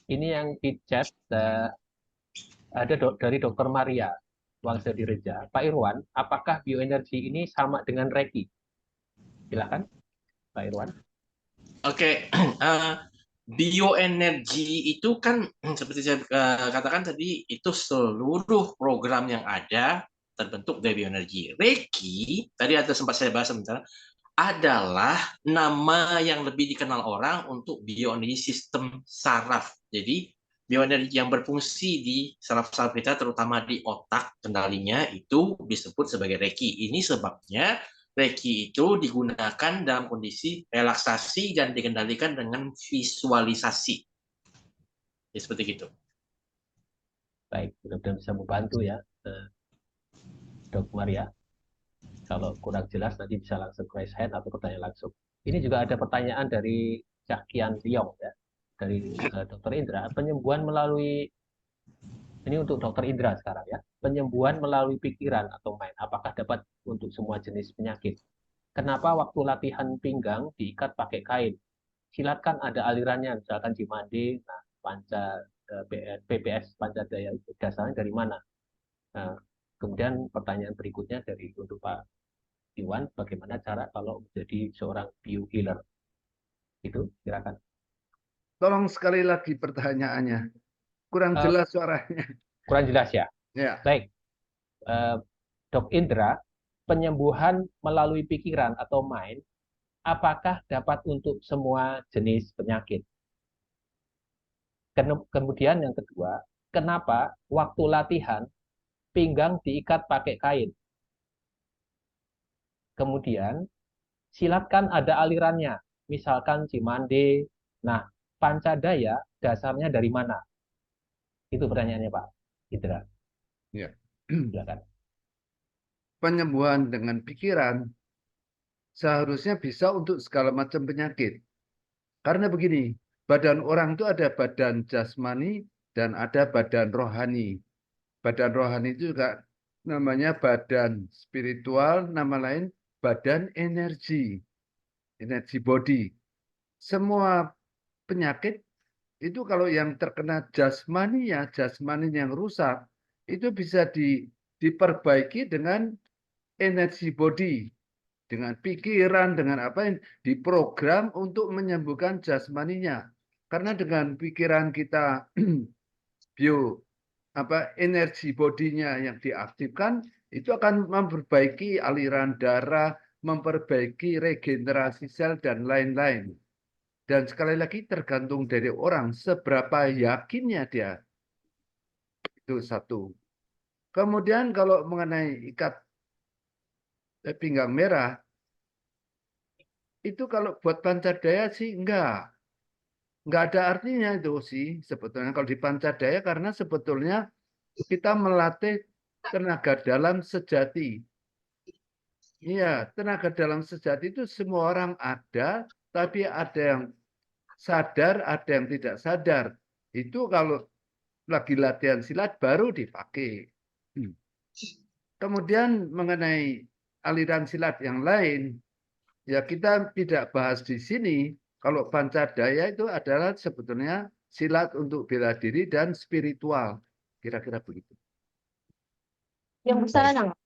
Ini yang di chat ada dari Dokter Maria Wangsa Direja. Pak Irwan, apakah bioenergi ini sama dengan Reiki? Silakan, Pak Irwan. Oke, bioenergi itu kan seperti saya katakan tadi, itu seluruh program yang ada terbentuk dari bioenergi. Reiki, tadi ada sempat saya bahas sebentar, adalah nama yang lebih dikenal orang untuk bioenergi sistem saraf. Jadi bioenergi yang berfungsi di saraf-saraf kita, terutama di otak, kendalinya itu disebut sebagai Reiki. Ini sebabnya Reiki itu digunakan dalam kondisi relaksasi dan dikendalikan dengan visualisasi. Ya, seperti itu. Baik, mudah-mudahan bisa membantu ya, Dok Maria. Kalau kurang jelas nanti bisa langsung raise hand atau bertanya langsung. Ini juga ada pertanyaan dari Cakian Liong ya, dari Dokter Indra. Penyembuhan melalui ini untuk Dokter Indra sekarang ya. Penyembuhan melalui pikiran atau mind, apakah dapat untuk semua jenis penyakit? Kenapa waktu latihan pinggang diikat pakai kain? Silat kan ada alirannya, misalkan Cimande, nah, PPS Pancadaya itu dasarnya dari mana? Nah, kemudian pertanyaan berikutnya dari untuk Pak Iwan, bagaimana cara kalau menjadi seorang biohealer? Itu silakan. Tolong sekali lagi pertanyaannya. Kurang Uh, jelas suaranya. kurang jelas ya. Ya. Baik, uh, Dok Indra, penyembuhan melalui pikiran atau mind, apakah dapat untuk semua jenis penyakit? Kemudian yang kedua, kenapa waktu latihan pinggang diikat pakai kain? Kemudian silat kan ada alirannya, misalkan Cimande. Nah, Pancadaya dasarnya dari mana? Itu pertanyaannya Pak Indra. Ya. Silakan. Penyembuhan dengan pikiran seharusnya bisa untuk segala macam penyakit. Karena begini, badan orang itu ada badan jasmani dan ada badan rohani. Badan rohani itu juga namanya badan spiritual, nama lain badan energi, energi body. Semua penyakit itu kalau yang terkena jasmani yang rusak, itu bisa diperbaiki dengan energi body, dengan pikiran, dengan apa yang diprogram untuk menyembuhkan jasmaninya. Karena dengan pikiran kita energi bodinya yang diaktifkan, itu akan memperbaiki aliran darah, memperbaiki regenerasi sel dan lain-lain. Dan sekali lagi tergantung dari orang seberapa yakinnya dia. Itu satu. Kemudian kalau mengenai ikat pinggang merah, itu kalau buat Pancadaya sih enggak. Enggak ada artinya itu sih sebetulnya kalau di Pancadaya, karena sebetulnya kita melatih tenaga dalam sejati. Iya, tenaga dalam sejati itu semua orang ada, tapi ada yang sadar, ada yang tidak sadar. Itu kalau lagi latihan silat baru dipakai. Kemudian mengenai aliran silat yang lain, ya kita tidak bahas di sini. Kalau Pancadaya itu adalah sebetulnya silat untuk bela diri dan spiritual. Kira-kira begitu. Yang besar ada nggak?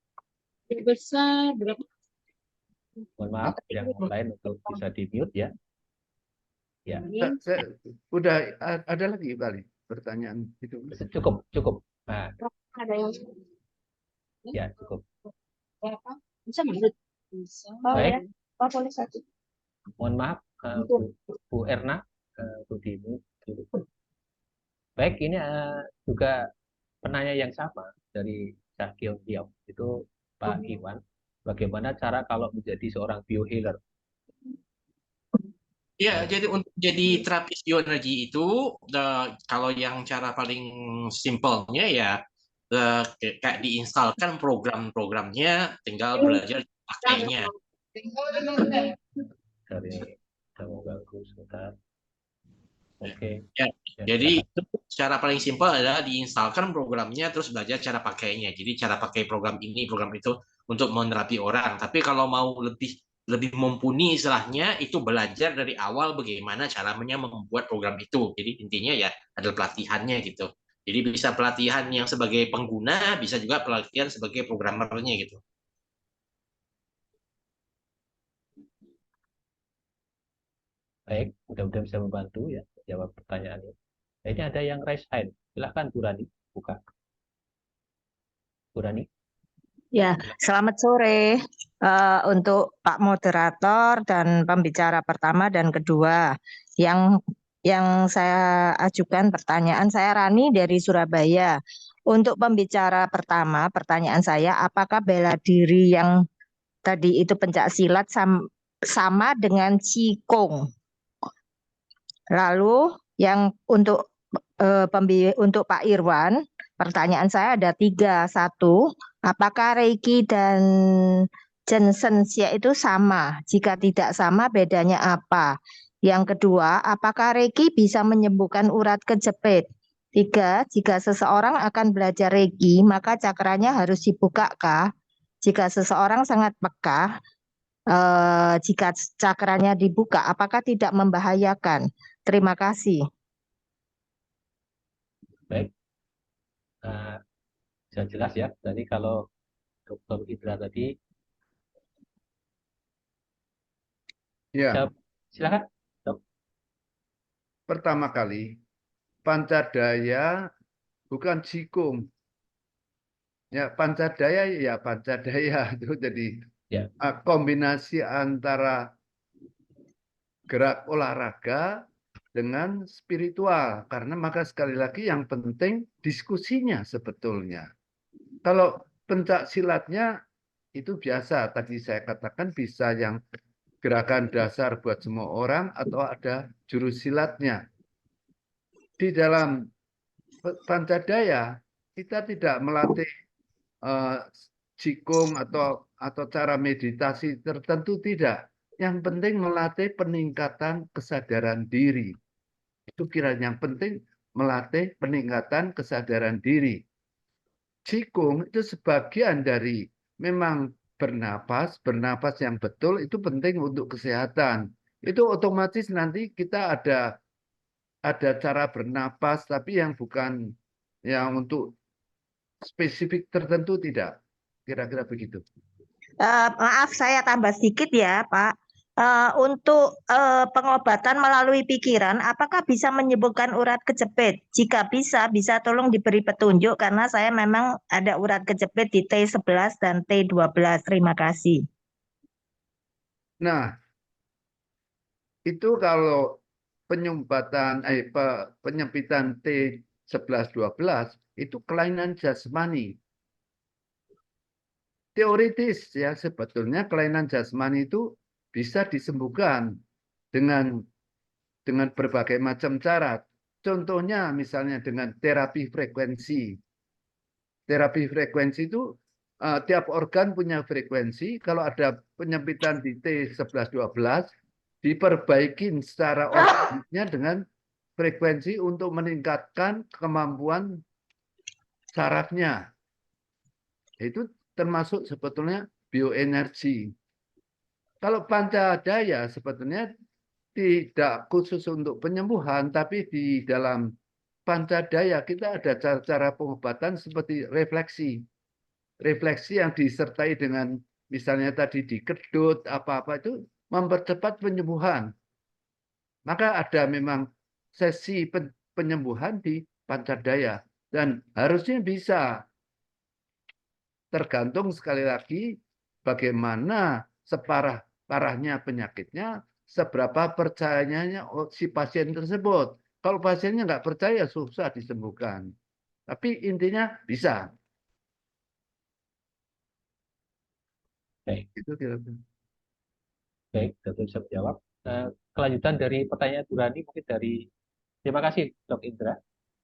Yang besar berapa? Mohon maaf, yang lain untuk bisa di-mute ya. Ya, Udah ada lagi kali pertanyaan itu. cukup, cukup. Nah, Ada yang ya cukup. berapa? Bisa nggak? Bisa. Oh Baik. ya. Pak boleh satu. Mohon maaf, Bu Erna, untuk di-mute dulu. Baik, ini juga penanya yang sama dari Cakil Diop. Itu Pak Iwan. Bagaimana cara kalau menjadi seorang biohealer? Ya, jadi untuk jadi terapis bioenergi itu, kalau yang cara paling simpelnya ya, kayak diinstalkan program-programnya, tinggal belajar pakainya. Dari kamu ganggu sebentar. Oke. Ya, Ya, jadi silakan. itu cara paling simpel adalah diinstalkan programnya, terus belajar cara pakainya. Jadi cara pakai program ini, program itu untuk menerapi orang. Tapi kalau mau lebih lebih mumpuni istilahnya itu belajar dari awal bagaimana caranya membuat program itu. Jadi intinya ya adalah pelatihannya gitu. Jadi bisa pelatihan yang sebagai pengguna, bisa juga pelatihan sebagai programmernya gitu. Baik, mudah-mudahan bisa membantu ya jawab pertanyaan ini. Nah, ini ada yang raise hand. Silakan Bu Rani, buka. Bu Rani. Ya, selamat sore untuk Pak Moderator dan pembicara pertama dan kedua. Yang saya ajukan pertanyaan, saya Rani dari Surabaya. Untuk pembicara pertama, pertanyaan saya, apakah bela diri yang tadi itu pencak silat sama dengan Qigong? Lalu yang untuk untuk Pak Irwan, pertanyaan saya ada 3. 1, apakah Reiki dan Jensen Xie itu sama? Jika tidak sama, bedanya apa? Yang kedua, apakah Reiki bisa menyembuhkan urat kejepit? 3, jika seseorang akan belajar Reiki, maka cakranya harus dibukakah? Jika seseorang sangat peka, jika cakranya dibuka, apakah tidak membahayakan? Terima kasih. Baik. Sudah jelas ya. Tadi kalau Dr. Indra tadi, Ya, silakan. Dok. pertama kali Pancadaya bukan Qigong. Ya, Pancadaya ya Pancadaya itu jadi Ya. kombinasi antara gerak olahraga dengan spiritual. Karena maka sekali lagi yang penting diskusinya sebetulnya. Kalau pencak silatnya itu biasa, tadi saya katakan bisa yang gerakan dasar buat semua orang atau ada jurus silatnya. Di dalam Pancadaya kita tidak melatih Qigong atau cara meditasi tertentu tidak. Yang penting melatih peningkatan kesadaran diri. Itu kiranya yang penting melatih peningkatan kesadaran diri. Qigong itu sebagian dari memang bernapas yang betul itu penting untuk kesehatan. Itu otomatis nanti kita ada cara bernapas tapi yang bukan yang untuk spesifik tertentu tidak. Kira-kira begitu. Maaf, saya tambah sedikit ya, Pak. Untuk pengobatan melalui pikiran, apakah bisa menyembuhkan urat kejepit? Jika bisa tolong diberi petunjuk karena saya memang ada urat kejepit di T11 dan T12. Terima kasih. Nah, itu kalau penyempitan T11-12 itu kelainan jasmani. Teoritis ya sebetulnya kelainan jasmani itu bisa disembuhkan dengan berbagai macam cara. Contohnya misalnya dengan terapi frekuensi. Terapi frekuensi itu tiap organ punya frekuensi. Kalau ada penyempitan di T11-12 diperbaikin secara organisnya dengan frekuensi untuk meningkatkan kemampuan sarafnya. Itu termasuk sebetulnya bioenergi. Kalau Pancadaya sebetulnya tidak khusus untuk penyembuhan, tapi di dalam Pancadaya kita ada cara-cara pengobatan seperti refleksi. Refleksi yang disertai dengan misalnya tadi dikedut, apa-apa itu mempercepat penyembuhan. Maka ada memang sesi penyembuhan di Pancadaya. Dan harusnya bisa. Tergantung sekali lagi bagaimana separah-parahnya penyakitnya, seberapa percayanya si pasien tersebut. Kalau pasiennya nggak percaya, susah disembuhkan. Tapi intinya bisa. Baik. Itu kira-kira. Baik, tentu bisa menjawab. Kelanjutan dari pertanyaan Bu Rani mungkin dari, terima kasih Dok Indra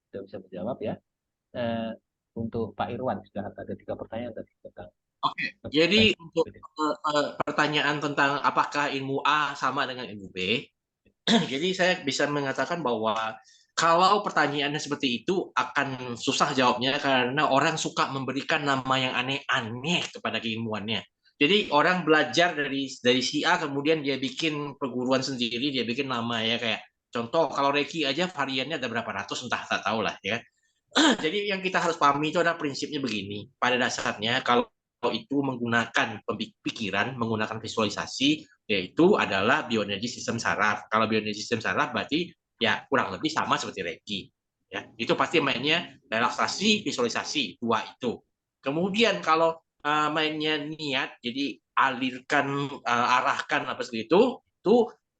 sudah bisa menjawab ya. Untuk Pak Irwan sudah ada 3 pertanyaan tadi tentang. Oke, jadi untuk pertanyaan tentang apakah ilmu A sama dengan ilmu B, jadi saya bisa mengatakan bahwa kalau pertanyaannya seperti itu akan susah jawabnya karena orang suka memberikan nama yang aneh-aneh kepada keilmuannya. Jadi orang belajar dari si A, kemudian dia bikin perguruan sendiri, dia bikin nama ya, kayak contoh kalau Reiki aja variannya ada berapa ratus, entah tak tahu lah ya. Jadi yang kita harus pahami itu adalah prinsipnya begini. Pada dasarnya kalau itu menggunakan pikiran, menggunakan visualisasi, yaitu adalah bioenergi sistem saraf. Kalau bioenergi sistem saraf berarti ya kurang lebih sama seperti Reiki. Ya, itu pasti mainnya relaksasi, visualisasi, dua itu. Kemudian kalau mainnya niat, jadi alirkan, arahkan apa seperti itu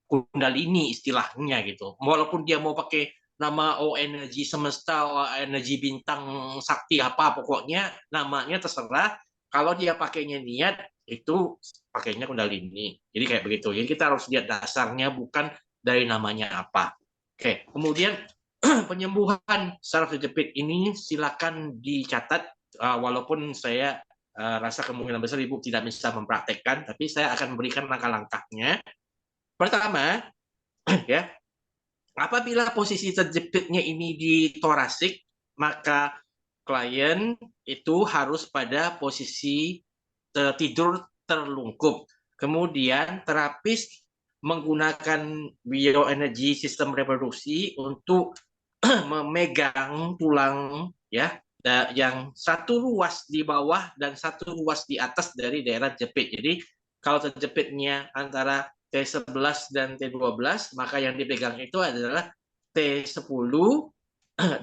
kundalini istilahnya gitu. Walaupun dia mau pakai nama energi semesta, energi bintang sakti apa, pokoknya namanya terserah. Kalau dia pakainya niat, itu pakainya kundalini. Jadi kayak begitu. Jadi kita harus lihat dasarnya, bukan dari namanya apa. Oke, kemudian penyembuhan saraf terjepit ini silakan dicatat, walaupun saya rasa kemungkinan besar Ibu tidak bisa mempraktekkan, tapi saya akan memberikan langkah-langkahnya. Pertama, ya, apabila posisi terjepitnya ini di torasik, maka klien itu harus pada posisi tidur terlungkup. Kemudian terapis menggunakan bioenergi sistem reproduksi untuk memegang tulang ya, yang satu ruas di bawah dan satu ruas di atas dari daerah jepit. Jadi kalau terjepitnya antara T11 dan T12, maka yang dipegang itu adalah T10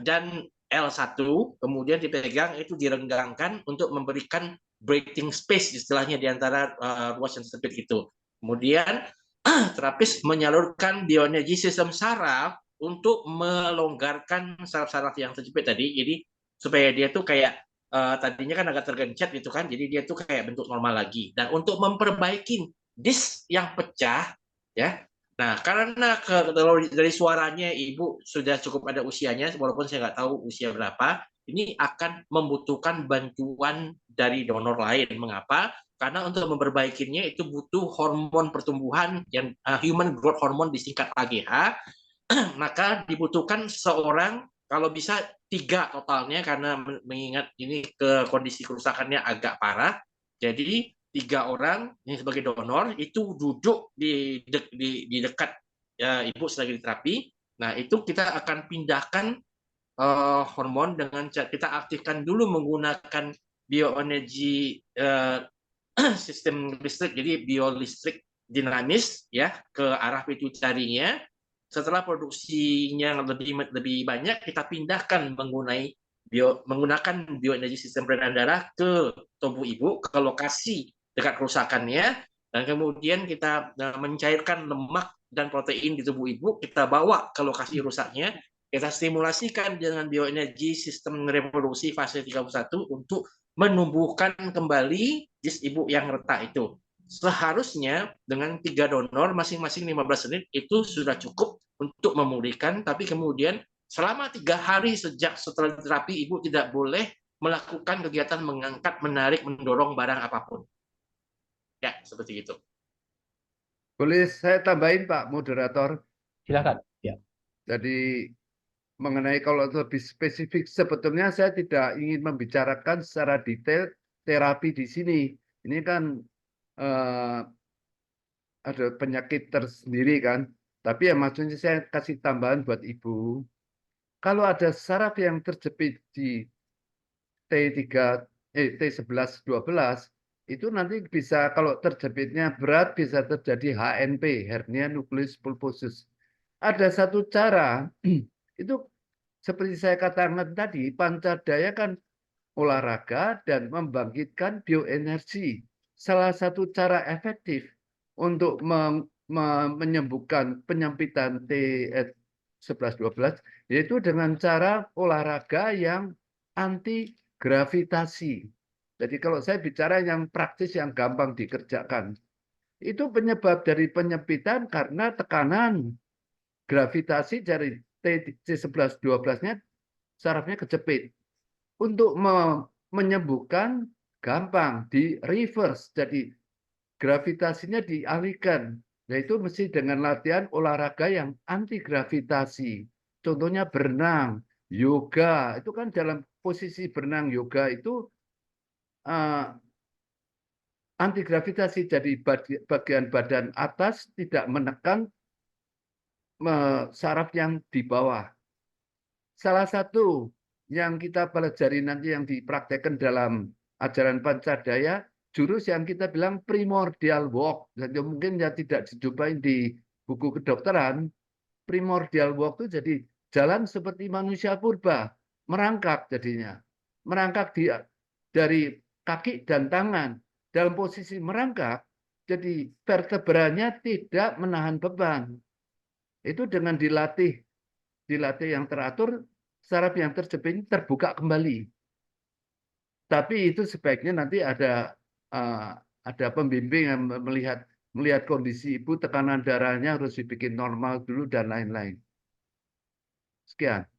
dan L1, kemudian dipegang itu direnggangkan untuk memberikan breathing space istilahnya di antara ruas yang terjepit itu. Kemudian terapis menyalurkan bioenergi sistem saraf untuk melonggarkan saraf-saraf yang terjepit tadi. Jadi supaya dia tuh kayak tadinya kan agak tergencet gitu kan, jadi dia tuh kayak bentuk normal lagi. Dan untuk memperbaiki disk yang pecah, ya. Nah, karena dari suaranya Ibu sudah cukup ada usianya, walaupun saya nggak tahu usia berapa, ini akan membutuhkan bantuan dari donor lain. Mengapa? Karena untuk memperbaikinya itu butuh hormon pertumbuhan yang human growth hormone disingkat HGH, maka dibutuhkan seorang, kalau bisa 3 totalnya, karena mengingat ini ke kondisi kerusakannya agak parah. Jadi 3 orang ini sebagai donor itu duduk di dekat ya, Ibu selagi terapi. Nah, itu kita akan pindahkan hormon dengan kita aktifkan dulu menggunakan bioenergi sistem listrik, jadi biolistrik dinamis ya, ke arah pituitarinya. Setelah produksinya lebih banyak, kita pindahkan menggunakan bioenergi sistem peredaran darah ke tubuh Ibu, ke lokasi dekat kerusakannya, dan kemudian kita mencairkan lemak dan protein di tubuh Ibu, kita bawa ke lokasi rusaknya, kita stimulasikan dengan bioenergi sistem reproduksi fase 31 untuk menumbuhkan kembali disk Ibu yang retak itu. Seharusnya dengan 3 donor masing-masing 15 menit itu sudah cukup untuk memulihkan, tapi kemudian selama 3 hari setelah terapi Ibu tidak boleh melakukan kegiatan mengangkat, menarik, mendorong barang apapun. Ya, seperti itu. Boleh saya tambahin Pak Moderator? Silakan. Ya. Jadi mengenai kalau lebih spesifik, sebetulnya saya tidak ingin membicarakan secara detail terapi di sini. Ini kan ada penyakit tersendiri kan. Tapi ya maksudnya saya kasih tambahan buat Ibu. Kalau ada saraf yang terjepit di T11, 12, itu nanti bisa, kalau terjepitnya berat bisa terjadi HNP, hernia nukleus pulposus. Ada satu cara, itu seperti saya katakan tadi, pancadaya kan olahraga dan membangkitkan bioenergi. Salah satu cara efektif untuk menyembuhkan penyempitan T11-12 yaitu dengan cara olahraga yang anti gravitasi. Jadi kalau saya bicara yang praktis, yang gampang dikerjakan, itu penyebab dari penyempitan karena tekanan gravitasi dari T11-12-nya sarafnya kejepit. Untuk menyembuhkan gampang, di reverse, jadi gravitasinya dialihkan, yaitu mesti dengan latihan olahraga yang anti gravitasi. Contohnya berenang, yoga, itu kan dalam posisi berenang yoga itu antigravitasi, jadi bagian badan atas tidak menekan saraf yang di bawah. Salah satu yang kita pelajari nanti yang dipraktekkan dalam ajaran Pancadaya, jurus yang kita bilang primordial walk. Jadi mungkin ya tidak dijumpai di buku kedokteran. Primordial walk itu jadi jalan seperti manusia purba, merangkak jadinya. Merangkak dari kaki dan tangan. Dalam posisi merangkak, jadi vertebranya tidak menahan beban. Itu dengan dilatih yang teratur, saraf yang terjepit terbuka kembali. Tapi itu sebaiknya nanti ada pembimbing yang melihat kondisi ibu, tekanan darahnya harus dibikin normal dulu dan lain-lain. Sekian.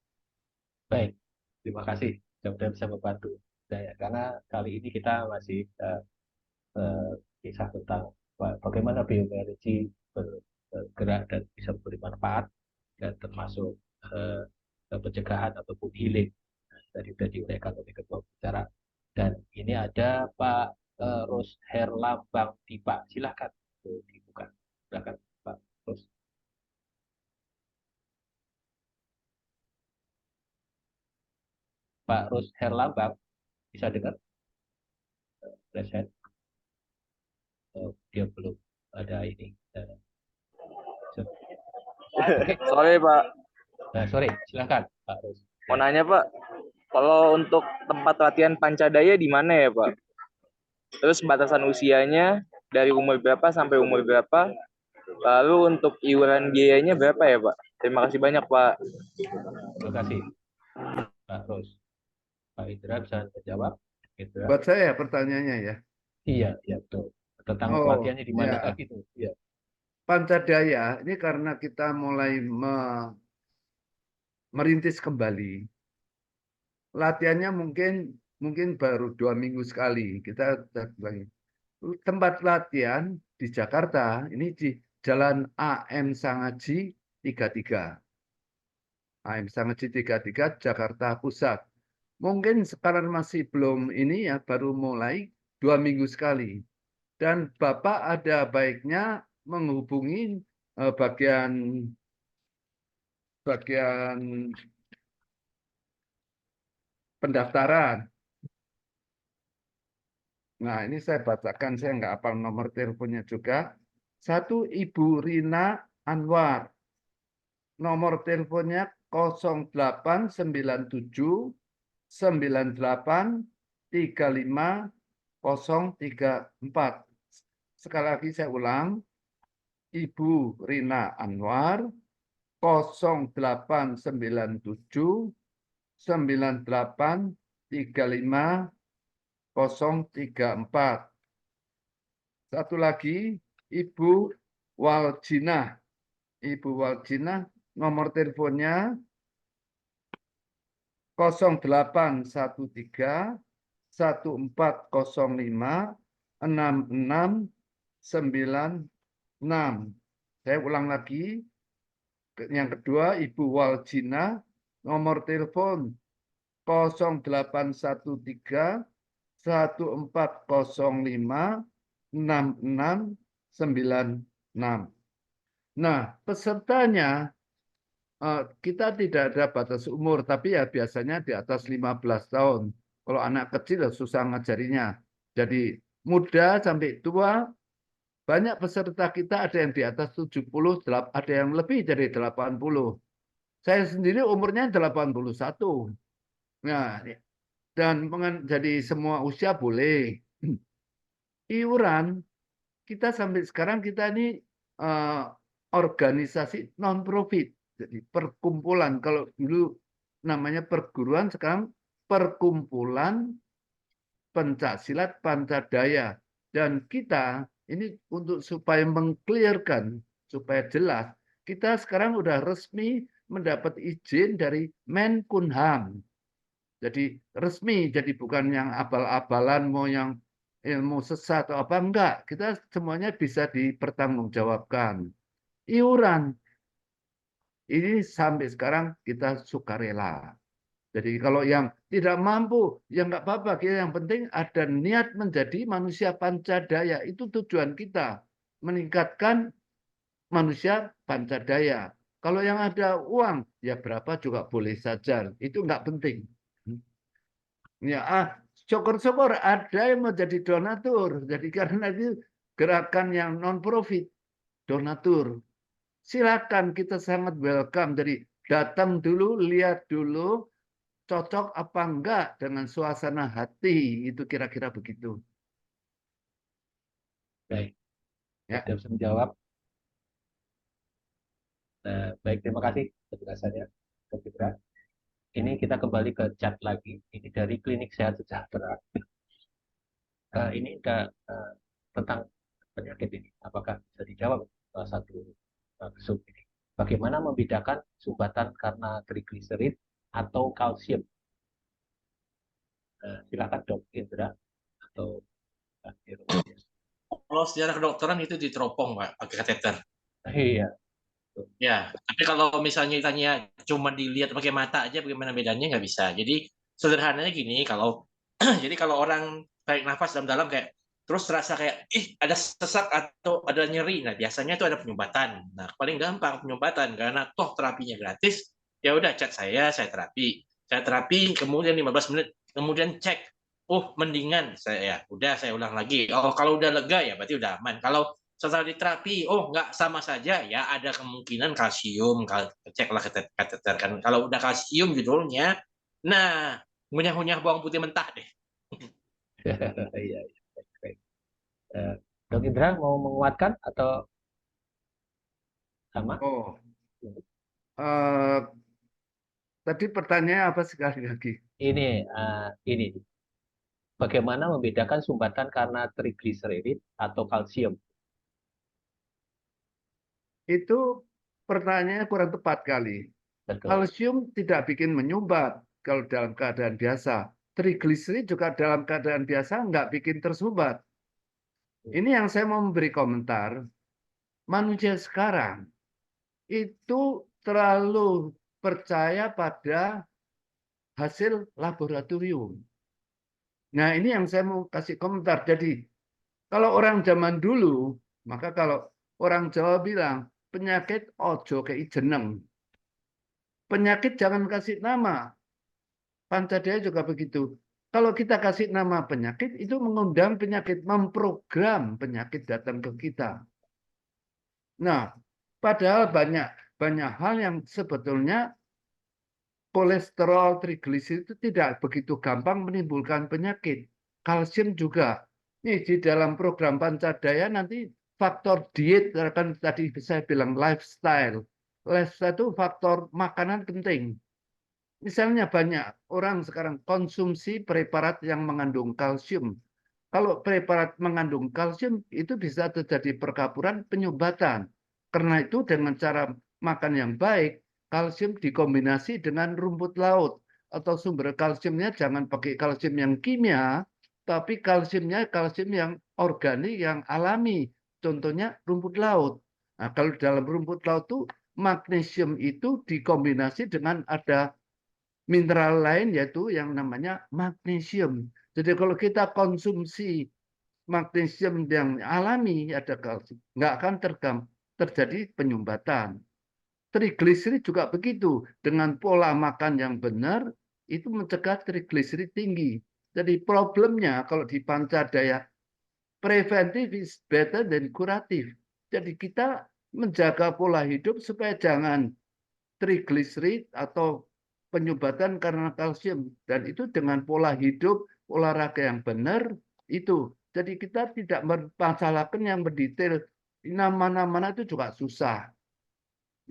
Baik, terima kasih. Mudah-mudahan bisa membantu saya. Karena kali ini kita masih kisah tentang bagaimana bioenergi bergerak dan bisa memberi manfaat, dan termasuk pencegahan ataupun healing. Tadi sudah diuraikan oleh ketua bicara. Dan ini ada Pak Ros Herlambang Dipa. Silakan dibuka. Silakan Pak Ros. Pak Ros Herlambang, bisa dengar? Raise hand. Dia belum ada ini. Sorry Pak, Sorry, silakan Pak Ros. mau nanya Pak, kalau untuk tempat latihan Pancadaya di mana ya Pak? Terus batasan usianya dari umur berapa sampai umur berapa? Lalu untuk iuran biayanya berapa ya Pak? Terima kasih banyak Pak. Terima kasih Pak Ros. Pak Indra bisa menjawab? Indra. Buat saya pertanyaannya ya. Iya, iya betul. Tentang pelatihannya di mana gitu. Iya. Pancadaya ini karena kita mulai merintis kembali. Latihannya mungkin baru 2 minggu sekali. Kita tempat latihan di Jakarta ini di Jalan AM Sangaji 33. AM Sangaji 33 Jakarta Pusat. Mungkin sekarang masih belum ini ya, baru mulai 2 minggu sekali. Dan Bapak ada baiknya menghubungi bagian pendaftaran. Nah, ini saya bacakan, saya nggak hafal nomor teleponnya juga. 1 Ibu Rina Anwar. Nomor teleponnya 0897 98 35 034. Sekali lagi saya ulang. Ibu Rina Anwar 0897 98 35 034. Satu lagi, Ibu Waljina. Ibu Waljina, nomor teleponnya 0813 1405 6696. Saya ulang lagi. Yang kedua, Ibu Waljina, nomor telepon 0813 1405 6696. Nah, pesertanya kita tidak ada batas umur, tapi ya biasanya di atas 15 tahun. Kalau anak kecil susah ngajarinya. Jadi muda sampai tua, banyak peserta kita ada yang di atas 70, ada yang lebih dari 80. Saya sendiri umurnya 81. Nah, dan jadi semua usia boleh. Iuran, kita sampai sekarang kita ini organisasi non-profit. Jadi perkumpulan, kalau dulu namanya perguruan, sekarang perkumpulan pencaksilat Pancadaya. Dan kita ini untuk supaya mengclearkan, supaya jelas, kita sekarang udah resmi mendapat izin dari Menkumham. Jadi resmi, jadi bukan yang abal-abalan, mau yang ilmu sesat atau apa, enggak. Kita semuanya bisa dipertanggungjawabkan. Iuran, ini sampai sekarang kita sukarela. Jadi kalau yang Tidak mampu, ya nggak apa-apa. Yang penting ada niat menjadi manusia pancadaya. Itu tujuan kita. Meningkatkan manusia pancadaya. Kalau yang ada uang, ya berapa juga boleh saja. Itu nggak penting. Ya, syukur-syukur ada yang mau jadi donatur. Jadi karena itu gerakan yang non-profit, donatur. Silakan, kita sangat welcome. Jadi datang dulu, lihat dulu, cocok apa enggak dengan suasana hati. Itu kira-kira begitu. Baik, Ya. sudah bisa menjawab. Nah, baik, terima kasih penjelasannya, Dr. Indra. Ini kita kembali ke chat lagi. Ini dari Klinik Sehat Sejahtera. Ini tentang penyakit ini. Apakah bisa dijawab salah satu sub ini? Bagaimana membedakan sumbatan karena trigliserid atau kalsium? Silakan Dok Indra atau Kalau secara kedokteran itu diteropong, Pak, pakai kateter. Iya. Ya, tapi kalau misalnya tanya cuma dilihat pakai mata aja bagaimana bedanya nggak bisa. Jadi sederhananya gini, kalau jadi kalau orang tarik nafas dalam-dalam kayak terus terasa kayak ada sesak atau ada nyeri, nah biasanya itu ada penyumbatan. Nah, paling gampang penyumbatan karena toh terapinya gratis, ya udah chat saya terapi. Saya terapi kemudian 15 menit, kemudian cek, oh mendingan saya udah saya ulang lagi. Oh, kalau udah lega ya berarti udah aman. Kalau setelah diterapi, oh nggak sama saja, ya ada kemungkinan kalsium, ceklah kateter kan. Kalau udah kalsium judulnya, nah ngunyah-ngunyah bawang putih mentah deh. Iya, baik. Dok Indra mau menguatkan atau sama? Oh, tadi pertanyaannya apa sekali lagi? Ini bagaimana membedakan sumbatan karena trigliserid atau kalsium? Itu pertanyaannya kurang tepat kali. Betul. Kalsium tidak bikin menyumbat kalau dalam keadaan biasa. Trigliserid juga dalam keadaan biasa nggak bikin tersumbat. Ini yang saya mau memberi komentar. Manusia sekarang itu terlalu percaya pada hasil laboratorium. Nah, ini yang saya mau kasih komentar. Jadi, kalau orang zaman dulu, maka kalau orang Jawa bilang, penyakit ojo kei jeneng. Penyakit jangan kasih nama. Pancadaya juga begitu. Kalau kita kasih nama penyakit, itu mengundang penyakit, memprogram penyakit datang ke kita. Nah, padahal banyak hal yang sebetulnya kolesterol, trigliserid itu tidak begitu gampang menimbulkan penyakit. Kalsium juga. Nih di dalam program Pancadaya nanti faktor diet, kan tadi saya bilang lifestyle. Lifestyle itu faktor makanan penting. Misalnya banyak orang sekarang konsumsi preparat yang mengandung kalsium. Kalau preparat mengandung kalsium itu bisa terjadi perkapuran penyumbatan. Karena itu dengan cara makan yang baik, kalsium dikombinasi dengan rumput laut. Atau sumber kalsiumnya jangan pakai kalsium yang kimia, tapi kalsiumnya kalsium yang organik, yang alami. Contohnya rumput laut. Nah, kalau dalam rumput laut itu magnesium itu dikombinasi dengan ada mineral lain yaitu yang namanya magnesium. Jadi kalau kita konsumsi magnesium yang alami ada kalsium, nggak akan terjadi penyumbatan. Trigliserid juga begitu. Dengan pola makan yang benar itu mencegah trigliserid tinggi. Jadi problemnya kalau di Pancadaya preventif is better than kuratif. Jadi kita menjaga pola hidup supaya jangan trigliserid atau penyumbatan karena kalsium, dan itu dengan pola hidup, olahraga yang benar itu. Jadi kita tidak mempermasalahkan yang mendetail, nama-nama itu juga susah.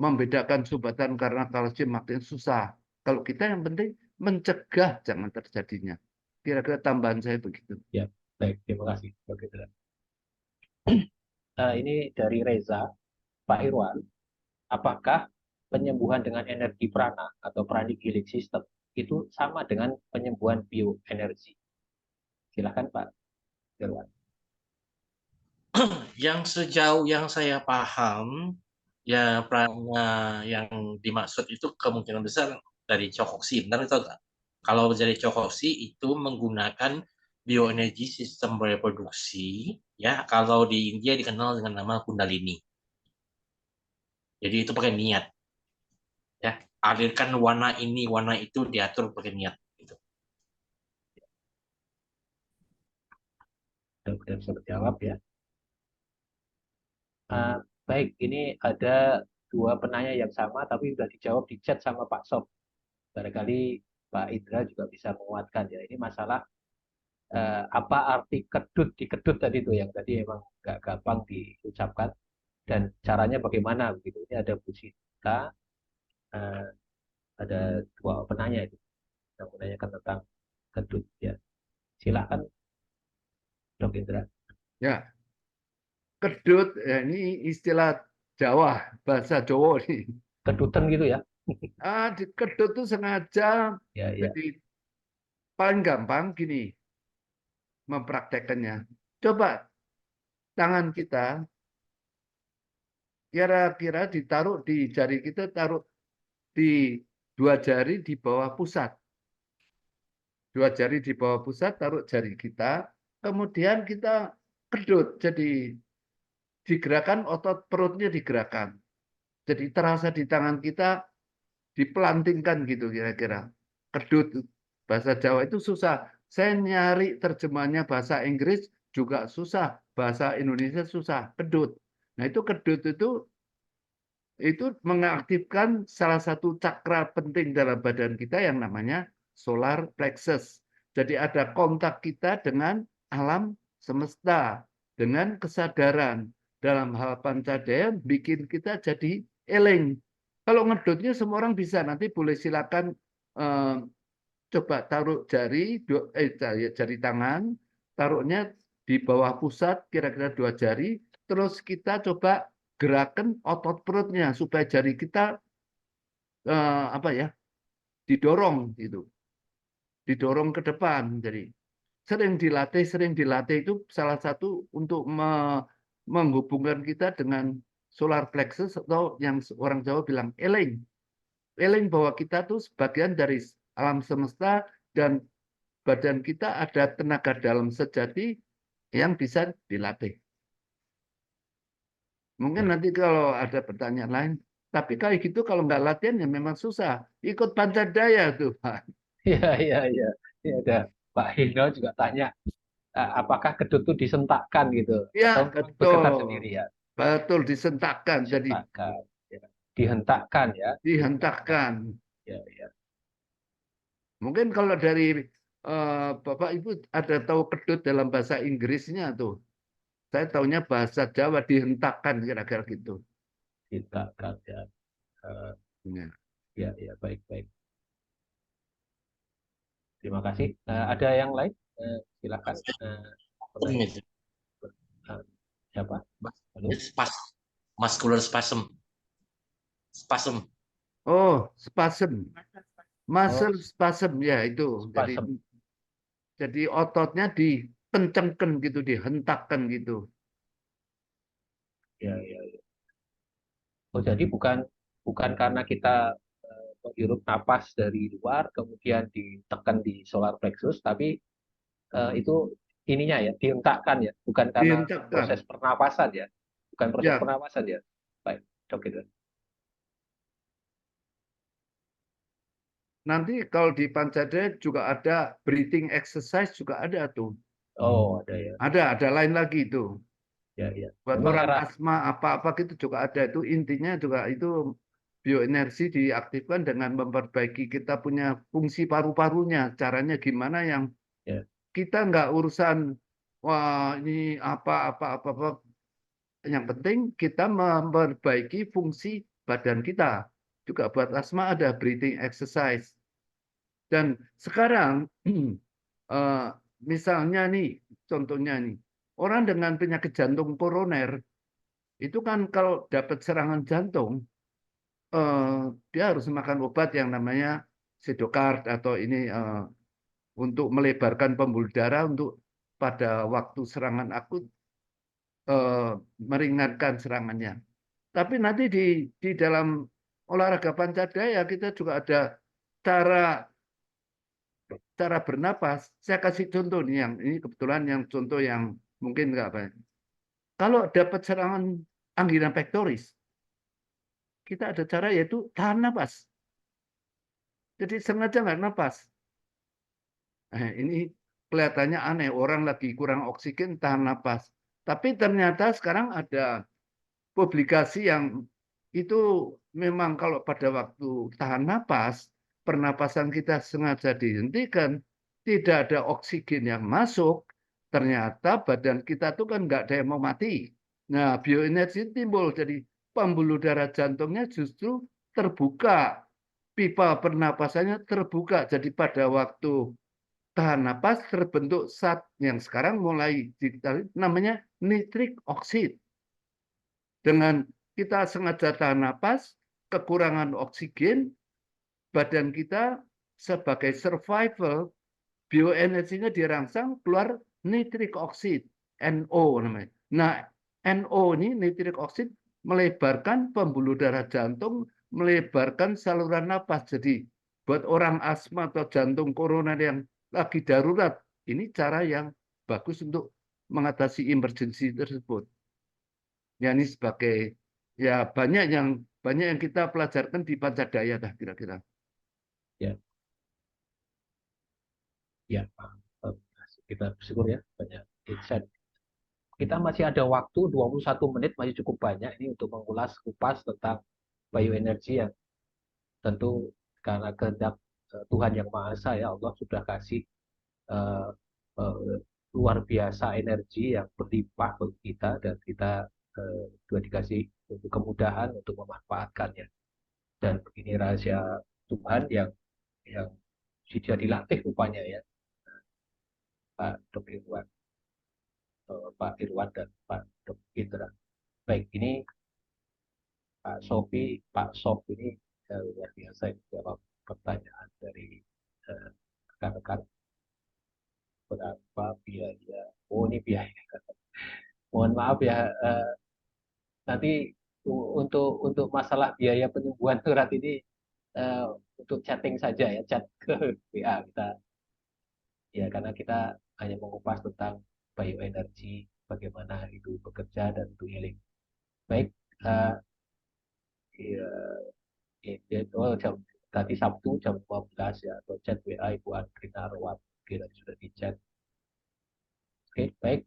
Membedakan sumbatan karena kalsium makin susah. Kalau kita yang penting mencegah jangan terjadinya. Kira-kira tambahan saya begitu. Ya, baik, terima kasih Dok Indra. Ini dari Reza, Pak Irwan, apakah penyembuhan dengan energi prana atau pranic healing system itu sama dengan penyembuhan bioenergi? Silakan Pak Irwan. Yang sejauh yang saya paham, ya prana yang dimaksud itu kemungkinan besar dari Chokoksi, benar itu enggak? Kalau dari Chokosi itu menggunakan bioenergi sistem reproduksi, ya kalau di India dikenal dengan nama Kundalini. Jadi itu pakai niat, ya alirkan warna ini, warna itu diatur pakai niat. Gitu. Sudah bisa menjawab ya. Baik, ini ada dua penanya yang sama, tapi sudah dijawab di chat sama Pak Sob. Barangkali Pak Indra juga bisa menguatkan ya. Ini masalah apa arti kedut di kedut tadi itu yang tadi emang nggak gampang diucapkan dan caranya bagaimana begitu. Ini ada Bu Sita, eh, ada dua penanya itu yang menanyakan tentang kedut ya. Silakan Dok Indra. Ya, kedut ya, ini istilah Jawa, bahasa Jawa nih. Kedutan gitu ya. Di kedut itu sengaja. Ya, ya. Jadi paling gampang gini mempraktekannya. Coba tangan kita kira-kira ditaruh di jari kita, taruh di dua jari di bawah pusat. Dua jari di bawah pusat, taruh jari kita, kemudian kita kedut. Jadi digerakkan, otot perutnya digerakkan. Jadi terasa di tangan kita dipelantingkan gitu kira-kira. Kedut, bahasa Jawa itu susah. Saya nyari terjemahnya bahasa Inggris juga susah. Bahasa Indonesia susah, kedut. Nah itu kedut itu mengaktifkan salah satu cakra penting dalam badan kita yang namanya solar plexus. Jadi ada kontak kita dengan alam semesta, dengan kesadaran. Dalam hal pancadaya bikin kita jadi eling. Kalau ngedutnya semua orang bisa, nanti boleh silakan coba taruh jari tangan, taruhnya di bawah pusat kira-kira dua jari, terus kita coba gerakan otot perutnya supaya jari kita didorong gitu, didorong ke depan. Jadi sering dilatih itu salah satu untuk menghubungkan kita dengan solar plexus atau yang orang Jawa bilang eling. Eling bahwa kita tuh sebagian dari alam semesta dan badan kita ada tenaga dalam sejati yang bisa dilatih. Mungkin nanti kalau ada pertanyaan lain, tapi kayak gitu kalau nggak latihan ya memang susah. Ikut pancadaya tuh, Pak. Iya, iya, iya. Ini ada Pak Hino juga tanya, apakah kedut itu disentakkan gitu Ya, atau bergetar betul. sendiri ya? Betul, disentakkan. Jadi Disentakkan, ya. Dihentakkan ya. dihentakkan. Ya, ya. Mungkin kalau dari Bapak Ibu ada tahu kedut dalam bahasa Inggrisnya tuh. Saya tahunya bahasa Jawa dihentakkan kira-kira gitu. Dihentakkan ya. Ya. Ya, ya, baik, baik. Terima kasih. Ada yang lain? Silakan. Siapa? Halo? Muscular spasm. Spasm. Oh, spasm. Muscle Oh, spasm ya itu. spasm. Jadi ototnya dikencengkan gitu, dihentakkan gitu. Ya, ya, ya. Oh, jadi bukan karena kita menghirup napas dari luar kemudian ditekan di solar plexus, tapi itu ininya ya dihentakkan ya, bukan karena Dihentakkan. proses pernapasan ya, bukan proses Ya, pernapasan ya. Baik, Dok itu. nanti kalau di Pancadaya juga ada breathing exercise juga ada tuh. Oh, ada ya. Ada lain lagi itu. Ya, ya. Buat Memang orang era asma apa-apa gitu juga ada itu. Intinya juga itu bioenergi diaktifkan dengan memperbaiki kita punya fungsi paru-parunya. Caranya gimana yang ya, kita nggak urusan wah ini apa. Yang penting kita memperbaiki fungsi badan kita. Juga buat asma ada breathing exercise. Dan sekarang misalnya nih, contohnya nih, orang dengan penyakit jantung koroner itu kan kalau dapat serangan jantung, dia harus makan obat yang namanya Sedokard atau ini untuk melebarkan pembuluh darah untuk pada waktu serangan akut meringankan serangannya. Tapi nanti di dalam olahraga pancadaya kita juga ada cara cara bernapas, saya kasih contoh nih yang ini kebetulan yang contoh yang mungkin nggak baik. Kalau dapat serangan angina pectoris, kita ada cara yaitu tahan napas. Jadi sengaja nggak napas. Ini kelihatannya aneh, orang lagi kurang oksigen tahan napas. Tapi ternyata sekarang ada publikasi yang itu memang kalau pada waktu tahan napas, pernapasan kita sengaja dihentikan, tidak ada oksigen yang masuk, ternyata badan kita tuh kan nggak ada yang mau mati. Nah, bioenergi timbul, jadi pembuluh darah jantungnya justru terbuka, pipa pernapasannya terbuka. Jadi pada waktu tahan napas terbentuk zat yang sekarang mulai namanya nitrik oksid. Dengan kita sengaja tahan napas, kekurangan oksigen, badan kita sebagai survival, bioenerginya dirangsang keluar nitrik oksid, NO namanya. Nah, NO ini nitrik oksid melebarkan pembuluh darah jantung, melebarkan saluran napas. Jadi buat orang asma atau jantung koroner yang lagi darurat, ini cara yang bagus untuk mengatasi emergency tersebut. Ya ini sebagai ya banyak yang kita pelajarkan di Pancadaya dah kira-kira. Ya, ya, kita bersyukur ya banyak insight. Kita masih ada waktu 21 menit, masih cukup banyak ini untuk mengulas kupas tentang bioenergi yang tentu karena kehendak Tuhan Yang Maha Esa ya, Allah sudah kasih uh, uh, luar biasa energi yang berlimpah bagi kita, dan kita juga dikasih kemudahan untuk memanfaatkannya. Dan begini rahasia Tuhan yang sudah dilatih rupanya ya, Pak Dr. Irwan, Pak Irwan dan Pak Dr. Indra. Baik, ini Pak Sof ini luar biasa menjawab pertanyaan dari rekan-rekan. Berapa biaya? Oh, ini biaya. Mohon maaf ya, nanti untuk masalah biaya penyembuhan berat ini untuk chatting saja ya, chat ke WA kita ya, karena kita hanya mengupas tentang bioenergi, bagaimana itu bekerja dan itu healing. Baik, ya, tadi Sabtu jam 12 ya, atau chat WA Ibu Andrina Rawat kira sudah di chat. Oke, baik.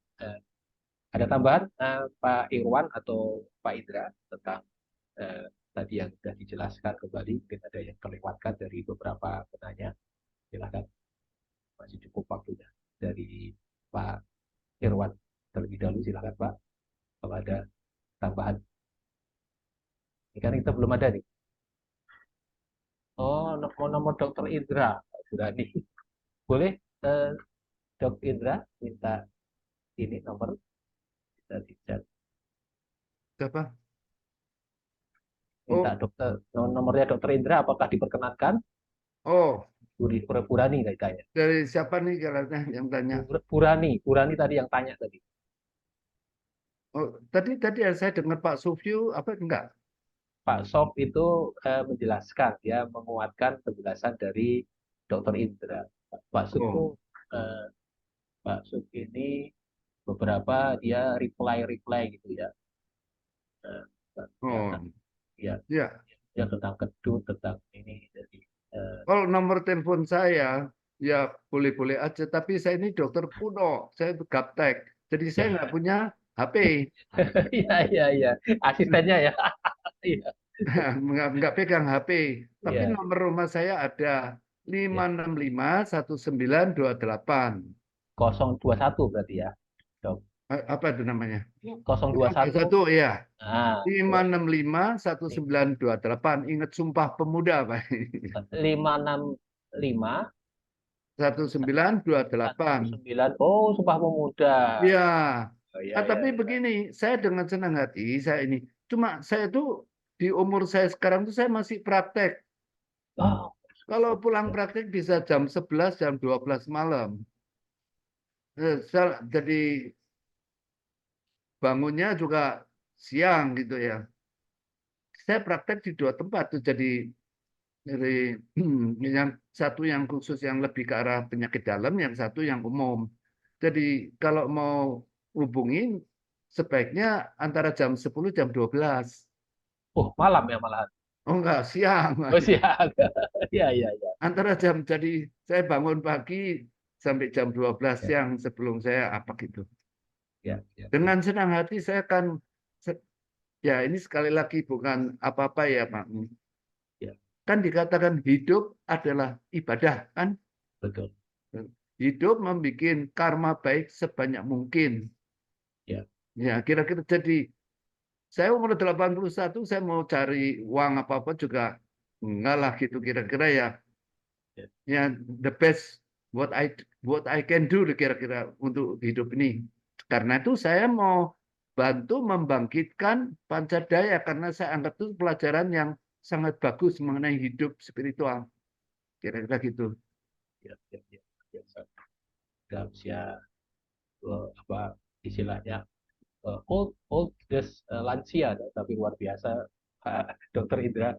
Ada tambahan Pak Irwan atau Pak Indra tentang tadi yang sudah dijelaskan kembali, mungkin ada yang terlewatkan dari beberapa penanya, silakan, masih cukup waktunya. Dari Pak Irwan terlebih dahulu, silakan Pak, kalau ada tambahan. Ini kan kita belum ada nih. Oh, nomor Dokter Indra sudah nih. Boleh Dok Indra minta ini nomor, kita di chat. Siapa? Minta dokter nomornya Dokter Indra, apakah diperkenankan? Oh, Burani kayaknya. dari siapa nih kayaknya yang tanya? Burani tadi yang tanya tadi. Oh, tadi saya dengar Pak Sufyu apa enggak? Pak Sof itu menjelaskan, dia menguatkan penjelasan dari Dokter Indra. Pak Sof itu Pak Sof ini beberapa dia reply gitu ya. Ya, Ya. ya tentang kedut, tentang ini. Jadi Kalau nomor telepon saya ya boleh-boleh aja, tapi saya ini dokter kuno, saya gaptek, jadi saya nggak punya HP. Iya, asistennya ya. Iya. Nggak pegang HP, tapi Iya. nomor rumah saya ada 5651928. 021 berarti ya, Dok. Apa itu namanya? 021. Ya. Nah, 5651928. Ingat Sumpah Pemuda, Pak. 565 1928. 19. Oh, Sumpah Pemuda. Ya. Oh, ya, Tapi ya. begini, saya dengan senang hati saya ini. Cuma saya tuh di umur saya sekarang tuh saya masih praktek. Oh, Kalau pulang praktek bisa jam 11, jam 12 malam. Jadi bangunnya juga siang gitu ya. Saya praktek di 2 tempat tuh, jadi Dari yang satu yang khusus yang lebih ke arah penyakit dalam, yang satu yang umum. Jadi kalau mau hubungin sebaiknya antara jam 10 jam 12. Oh, malam ya malahan. Oh enggak, siang. Oh, siang. Iya, iya, iya. Antara jam, jadi saya bangun pagi sampai jam 12 Ya, siang sebelum saya apa gitu. ya, ya. Dengan senang hati saya akan, ya ini sekali lagi bukan apa-apa ya Pak. Ya, Kan dikatakan hidup adalah ibadah kan. betul. Hidup membuat karma baik sebanyak mungkin. Ya, Ya, kira-kira jadi saya umur 81, saya mau cari uang apa-apa juga enggak lah gitu kira-kira ya. ya, Ya, the best what I can do kira-kira untuk hidup ini. Karena itu saya mau bantu membangkitkan Pancadaya karena saya anggap itu pelajaran yang sangat bagus mengenai hidup spiritual. Kira-kira gitu. ya, ya, ya. Biasa. Dalam usia apa istilahnya old lansia, tapi luar biasa Pak Dokter Indra,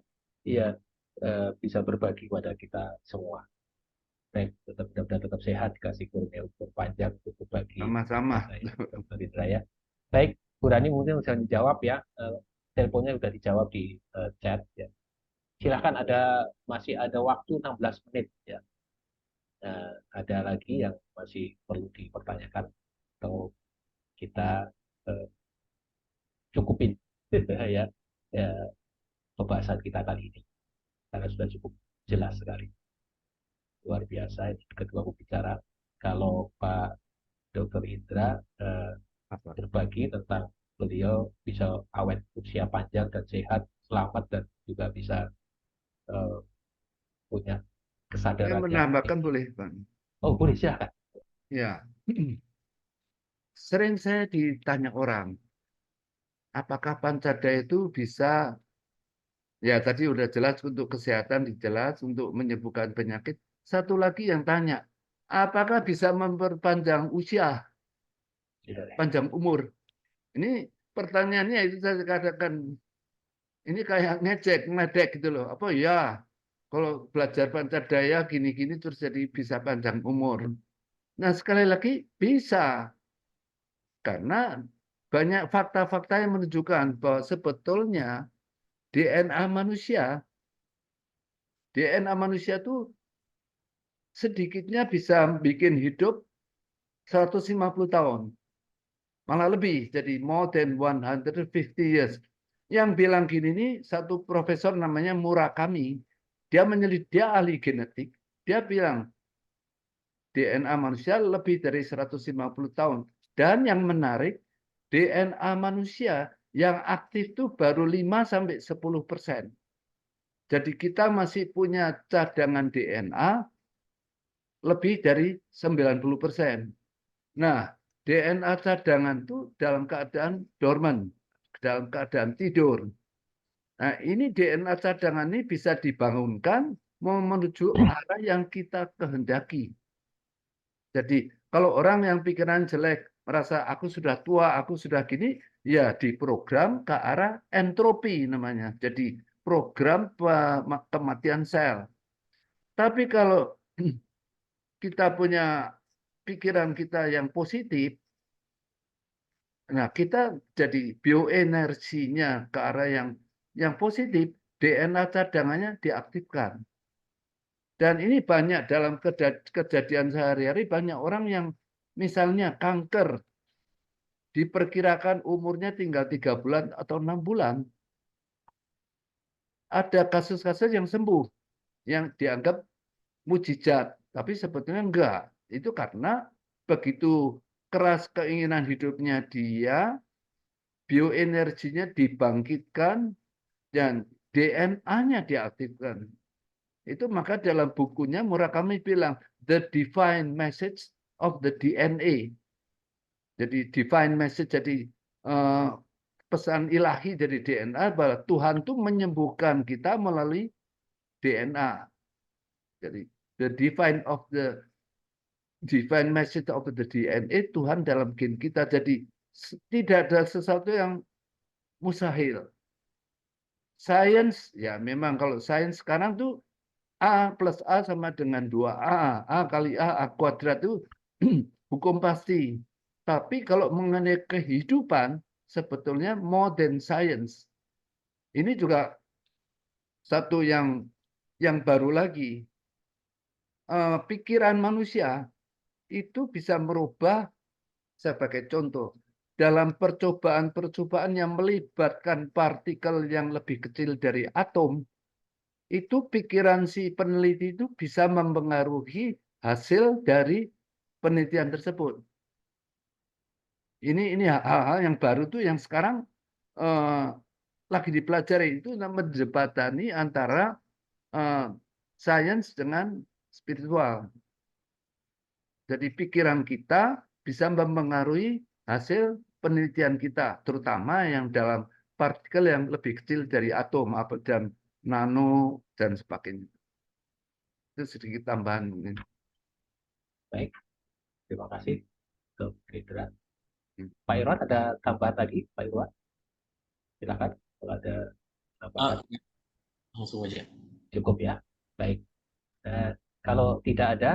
iya, bisa berbagi kepada kita semua. Baik, mudah-mudahan tetap sehat, dikasih kurnia umur panjang untuk berbagi Sama-sama. mengenai Dokter Indra ya. Baik, Bu Rani mungkin bisa dijawab ya. Teleponnya sudah dijawab di chat ya. Silakan, masih ada waktu 16 menit ya. Ada lagi yang masih perlu dipertanyakan atau kita cukupin ya, ya pembahasan kita kali ini karena sudah cukup jelas sekali, luar biasa ini kedua pembicara. Kalau Pak Dr. Indra berbagi tentang beliau bisa awet usia panjang dan sehat, selamat, dan juga bisa punya Saya kesadaran yang menambahkan tinggi. boleh, Bang? Oh, boleh, silakan. Ya. Sering saya ditanya orang, apakah Pancadaya itu bisa, ya tadi udah jelas untuk kesehatan, jelas untuk menyembuhkan penyakit. Satu lagi yang tanya, apakah bisa memperpanjang usia, panjang umur? Ini pertanyaannya itu saya katakan, ini kayak ngecek, ngedek gitu loh. Apa ya, kalau belajar Pancadaya gini-gini terus jadi bisa panjang umur. Nah sekali lagi bisa. Karena banyak fakta-fakta yang menunjukkan bahwa sebetulnya DNA manusia, DNA manusia itu sedikitnya bisa bikin hidup 150 tahun. Malah lebih, jadi more than 150 years. Yang bilang gini nih, satu profesor namanya Murakami, dia ahli genetik, dia bilang DNA manusia lebih dari 150 tahun. Dan yang menarik, DNA manusia yang aktif itu baru 5-10%. Jadi kita masih punya cadangan DNA lebih dari 90%. Nah, DNA cadangan itu dalam keadaan dormant, dalam keadaan tidur. Nah, ini DNA cadangan ini bisa dibangunkan menuju arah yang kita kehendaki. Jadi kalau orang yang pikiran jelek, merasa aku sudah tua, aku sudah gini, ya diprogram ke arah entropi namanya. Jadi program kematian sel. Tapi kalau kita punya pikiran kita yang positif, nah kita jadi bioenerginya ke arah yang positif, DNA cadangannya diaktifkan. Dan ini banyak dalam kejadian sehari-hari, banyak orang yang misalnya kanker, diperkirakan umurnya tinggal 3 bulan atau 6 bulan. Ada kasus-kasus yang sembuh, yang dianggap mujizat, tapi sebetulnya enggak. Itu karena begitu keras keinginan hidupnya dia, bioenerginya dibangkitkan, dan DNA-nya diaktifkan. Itu maka dalam bukunya Murakami bilang, the divine message of the DNA. Jadi divine message, jadi pesan ilahi dari DNA bahwa Tuhan itu menyembuhkan kita melalui DNA. Jadi the divine message of the DNA, Tuhan dalam gen kita. Jadi tidak ada sesuatu yang mustahil. Sains, ya memang kalau sains sekarang tuh A plus A sama dengan 2A. A kali A kuadrat itu hukum pasti. Tapi kalau mengenai kehidupan, sebetulnya modern science. Ini juga satu yang baru lagi. Pikiran manusia itu bisa merubah, sebagai contoh, dalam percobaan-percobaan yang melibatkan partikel yang lebih kecil dari atom, itu pikiran si peneliti itu bisa mempengaruhi hasil dari penelitian tersebut. Ini hal-hal yang baru tuh yang sekarang lagi dipelajari, itu menjembatani antara sains dengan spiritual. Jadi pikiran kita bisa mempengaruhi hasil penelitian kita, terutama yang dalam partikel yang lebih kecil dari atom, dan nano dan sebagainya. Itu sedikit tambahan mungkin. Baik, terima kasih Dok Hendra. Pak Irwan ada tambahan lagi, Pak Irwan? Silakan kalau ada tambahan. Langsung aja. Cukup ya. Baik. Kalau tidak ada,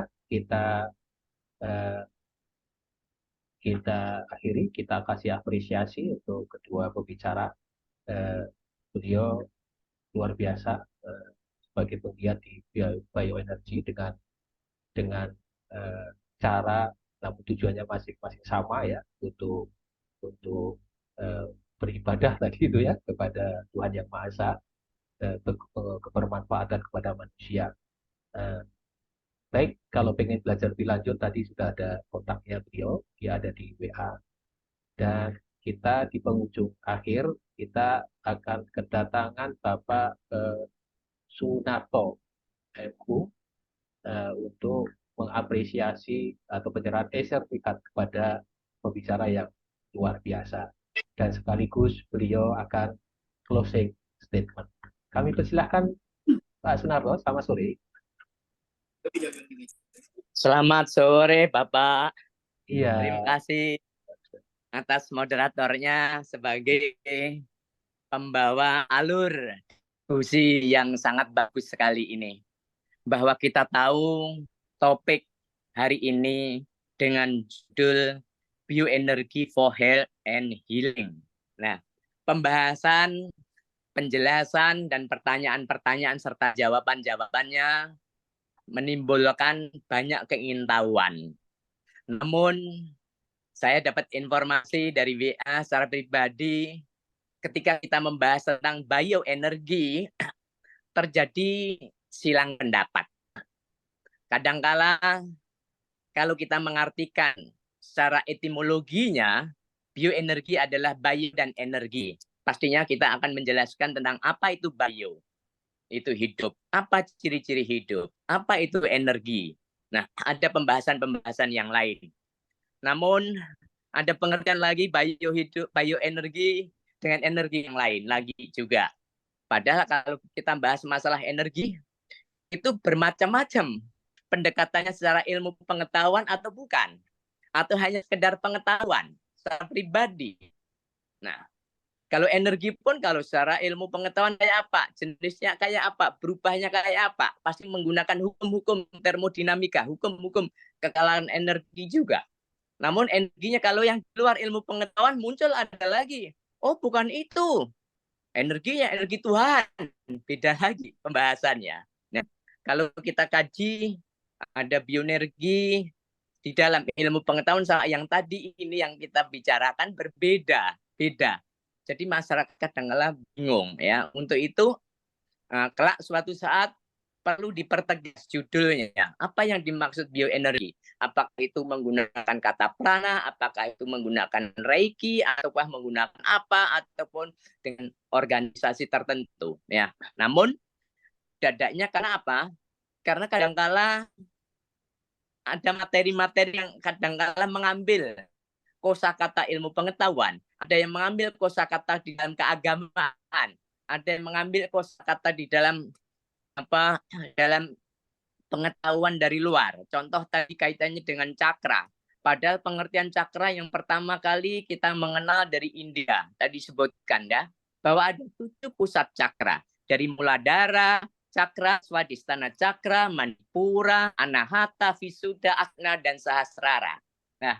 kita akhiri, kita kasih apresiasi untuk kedua pembicara. Beliau luar biasa sebagai penggiat di bioenergi dengan cara, namun tujuannya masing-masing sama ya, untuk beribadah tadi itu ya kepada Tuhan Yang Maha Esa, kebermanfaatan kepada manusia. Baik, kalau pengen belajar lebih lanjut, tadi sudah ada kontaknya beliau, dia ada di WA. Dan kita di penghujung akhir, kita akan kedatangan Bapak Sunarto MU untuk mengapresiasi atau penyerahan sertifikat kepada pembicara yang luar biasa. Dan sekaligus beliau akan closing statement. Kami persilahkan Pak Sunarto, selamat sore. Selamat sore, Bapak. Iya. Terima kasih atas moderatornya sebagai pembawa alur diskusi yang sangat bagus sekali ini. Bahwa kita tahu topik hari ini dengan judul Bioenergy for Health and Healing. Nah, pembahasan, penjelasan, dan pertanyaan-pertanyaan serta jawaban-jawabannya menimbulkan banyak keingintahuan. Namun, saya dapat informasi dari WA secara pribadi, ketika kita membahas tentang bioenergi, terjadi silang pendapat. Kadangkala, kalau kita mengartikan secara etimologinya, bioenergi adalah bio dan energi. Pastinya kita akan menjelaskan tentang apa itu bio. Itu hidup. Apa ciri-ciri hidup? Apa itu energi? Nah, ada pembahasan-pembahasan yang lain. Namun, ada pengertian lagi bioenergi dengan energi yang lain lagi juga. Padahal kalau kita bahas masalah energi, itu bermacam-macam. Pendekatannya secara ilmu pengetahuan atau bukan. Atau hanya sekedar pengetahuan secara pribadi. Nah, kalau energi pun kalau secara ilmu pengetahuan kayak apa, jenisnya kayak apa, berubahnya kayak apa, pasti menggunakan hukum-hukum termodinamika, hukum-hukum kekalan energi juga. Namun energinya kalau yang di luar ilmu pengetahuan muncul ada lagi. Oh, bukan itu. Energinya energi Tuhan. Beda lagi pembahasannya. Nah, kalau kita kaji ada bioenergi di dalam ilmu pengetahuan sama yang tadi ini yang kita bicarakan berbeda. Beda. Jadi masyarakat kadang-kala bingung ya. Untuk itu kelak suatu saat perlu dipertegas judulnya. Apa yang dimaksud bioenergi? Apakah itu menggunakan kata prana, apakah itu menggunakan reiki, ataukah menggunakan apa, ataupun dengan organisasi tertentu. Ya. Namun dadanya karena apa? Karena kadang-kala ada materi-materi yang kadang-kala mengambil kosakata ilmu pengetahuan, ada yang mengambil kosakata di dalam keagamaan, ada yang mengambil kosakata di dalam dalam pengetahuan dari luar. Contoh tadi kaitannya dengan cakra. Padahal pengertian cakra yang pertama kali kita mengenal dari India. Tadi disebutkan ya, bahwa ada 7 pusat cakra. Dari Muladhara Cakra, Swadhisthana Cakra, Manipura, Anahata, Visuddha, Agna, dan Sahasrara. Nah,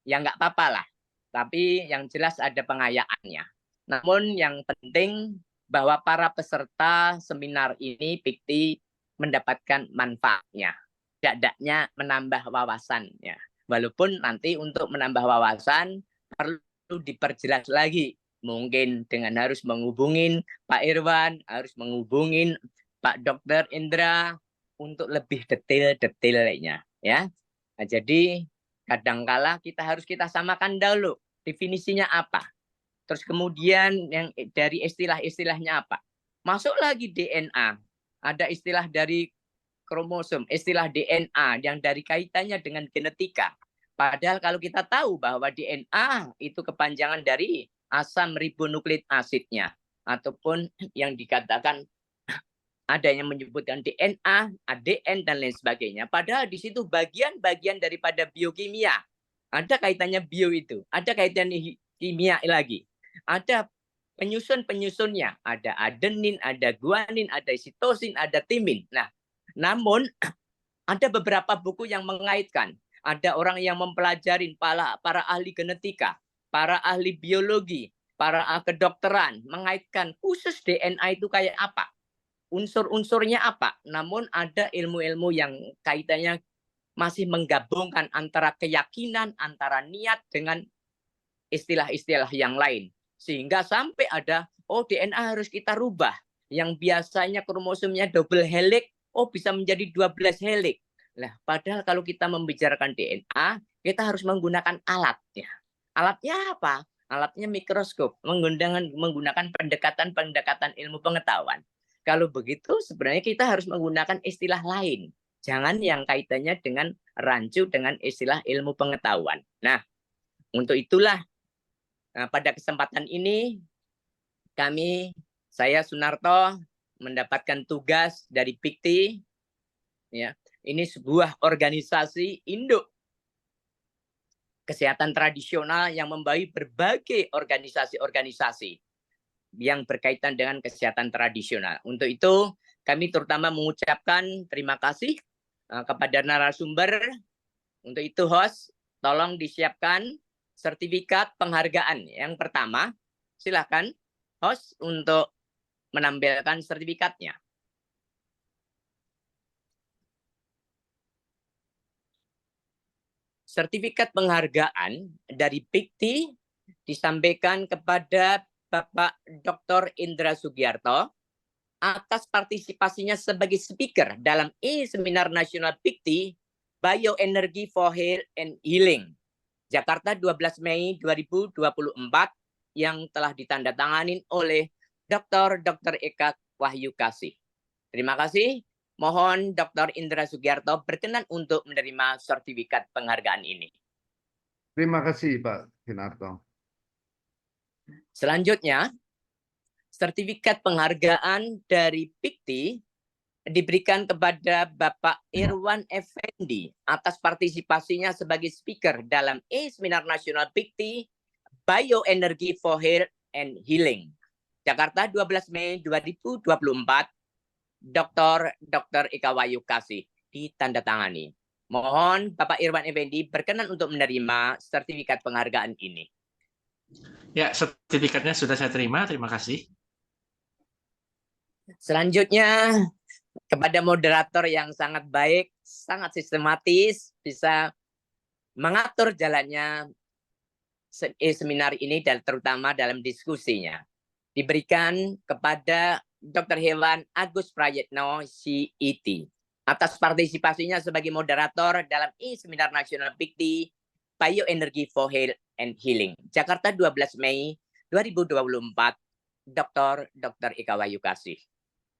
ya nggak apa-apa lah. Tapi yang jelas ada pengayaannya. Namun yang penting bahwa para peserta seminar ini Pikti mendapatkan manfaatnya. Tidaknya menambah wawasannya. Walaupun nanti untuk menambah wawasan perlu diperjelas lagi. Mungkin dengan harus menghubungin Pak Irwan, harus menghubungin Pak Dr. Indra untuk lebih detail-detailnya. Ya. Nah, jadi kadangkala kita samakan dulu definisinya apa. Terus kemudian yang dari istilah-istilahnya apa. Masuk lagi DNA. Ada istilah dari kromosom, istilah DNA yang dari kaitannya dengan genetika. Padahal kalau kita tahu bahwa DNA itu kepanjangan dari asam ribonukleik asidnya. Ataupun yang dikatakan ada yang menyebutkan DNA, ADN, dan lain sebagainya. Padahal di situ bagian-bagian daripada biokimia. Ada kaitannya bio itu. Ada kaitannya kimia lagi. Ada penyusun-penyusunnya. Ada adenin, ada guanin, ada sitosin, ada timin. Nah, namun ada beberapa buku yang mengaitkan. Ada orang yang mempelajari para ahli genetika, para ahli biologi, para kedokteran, mengaitkan khusus DNA itu kayak apa. Unsur-unsurnya apa. Namun ada ilmu-ilmu yang kaitannya masih menggabungkan antara keyakinan, antara niat dengan istilah-istilah yang lain. Sehingga sampai ada, DNA harus kita rubah. Yang biasanya kromosomnya double helix, bisa menjadi 12 helix. Nah, padahal kalau kita membicarakan DNA, kita harus menggunakan alatnya. Alatnya apa? Alatnya mikroskop, menggunakan pendekatan ilmu pengetahuan. Kalau begitu, sebenarnya kita harus menggunakan istilah lain. Jangan yang kaitannya dengan rancu dengan istilah ilmu pengetahuan. Nah, untuk itulah pada kesempatan ini saya Sunarto mendapatkan tugas dari Pikti. Ya, ini sebuah organisasi induk kesehatan tradisional yang membawahi berbagai organisasi-organisasi yang berkaitan dengan kesehatan tradisional. Untuk itu, kami terutama mengucapkan terima kasih kepada narasumber. Untuk itu, host, tolong disiapkan sertifikat penghargaan. Yang pertama, silakan host untuk menampilkan sertifikatnya. Sertifikat penghargaan dari Pikti disampaikan kepada Bapak Dr. Indra Sugiarto atas partisipasinya sebagai speaker dalam e-seminar nasional Pikti Bioenergy for Health and Healing Jakarta 12 Mei 2024 yang telah ditandatangani oleh Dr. Eka Wahyu Kasih. Terima kasih. Mohon Dr. Indra Sugiarto berkenan untuk menerima sertifikat penghargaan ini. Terima kasih Pak Kinarto. Selanjutnya, sertifikat penghargaan dari Pikti diberikan kepada Bapak Irwan Effendi atas partisipasinya sebagai speaker dalam e-seminar nasional Pikti Bioenergy for Health and Healing Jakarta 12 Mei 2024. Dr. Eka Wahyu Kasih ditandatangani. Mohon Bapak Irwan Effendi berkenan untuk menerima sertifikat penghargaan ini. Ya, sertifikatnya sudah saya terima. Terima kasih. Selanjutnya, kepada moderator yang sangat baik, sangat sistematis, bisa mengatur jalannya seminar ini dan terutama dalam diskusinya. Diberikan kepada Dr. Hewan Agus Prayitno, CET, atas partisipasinya sebagai moderator dalam e-seminar nasional Pikti Bioenergy for Health and Healing Jakarta 12 Mei 2024. Dr. Eka Wahyu Kasih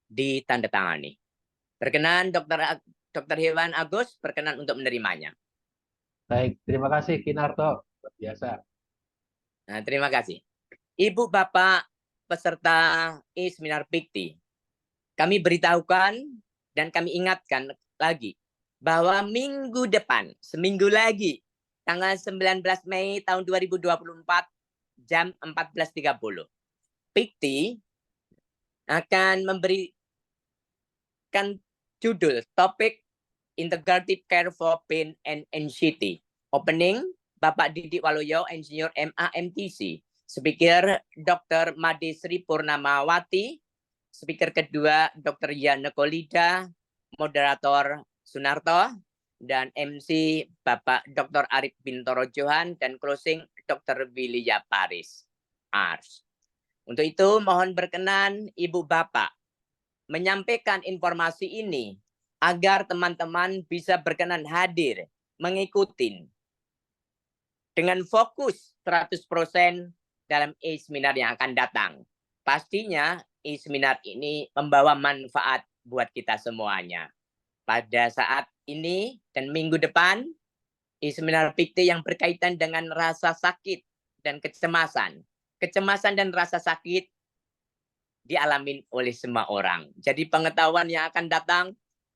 ditandatangani. Berkenan Dr. Hewan Agus berkenan untuk menerimanya. Baik, terima kasih Kinarto. Biasa. Nah, terima kasih. Ibu Bapak peserta e-seminar Pikti, kami beritahukan dan kami ingatkan lagi bahwa minggu depan, seminggu lagi, tanggal 19 Mei tahun 2024, jam 14.30, Pikti akan memberi kan judul topik Integrative Care for Pain and Anxiety. Opening Bapak Didik Waluyo, Insinyur MA MTC. Speaker Dr. Made Sri Purnamawati. Speaker kedua Dr. Yana Kolida, moderator Sunarto, dan MC Bapak Dr. Arif Bintoro Johan, dan closing Dr. Wilia Paris Ars. Untuk itu mohon berkenan Ibu Bapak menyampaikan informasi ini agar teman-teman bisa berkenan hadir mengikuti dengan fokus 100% dalam e-seminar yang akan datang. Pastinya e-seminar ini membawa manfaat buat kita semuanya. Pada saat ini dan minggu depan, e-seminar PIKT yang berkaitan dengan rasa sakit dan kecemasan. Kecemasan dan rasa sakit dialami oleh semua orang. Jadi pengetahuan yang akan datang,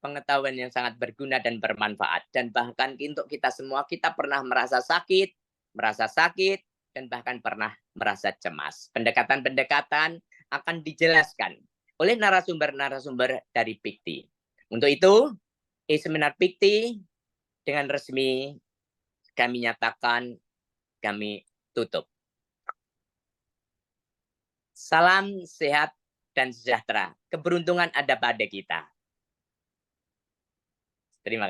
pengetahuan yang sangat berguna dan bermanfaat. Dan bahkan untuk kita semua, kita pernah merasa sakit, dan bahkan pernah merasa cemas. Pendekatan-pendekatan akan dijelaskan oleh narasumber-narasumber dari PIKT. Untuk itu, e-seminar PIKT dengan resmi kami nyatakan, kami tutup. Salam sehat dan sejahtera. Keberuntungan ada pada kita. Terima kasih.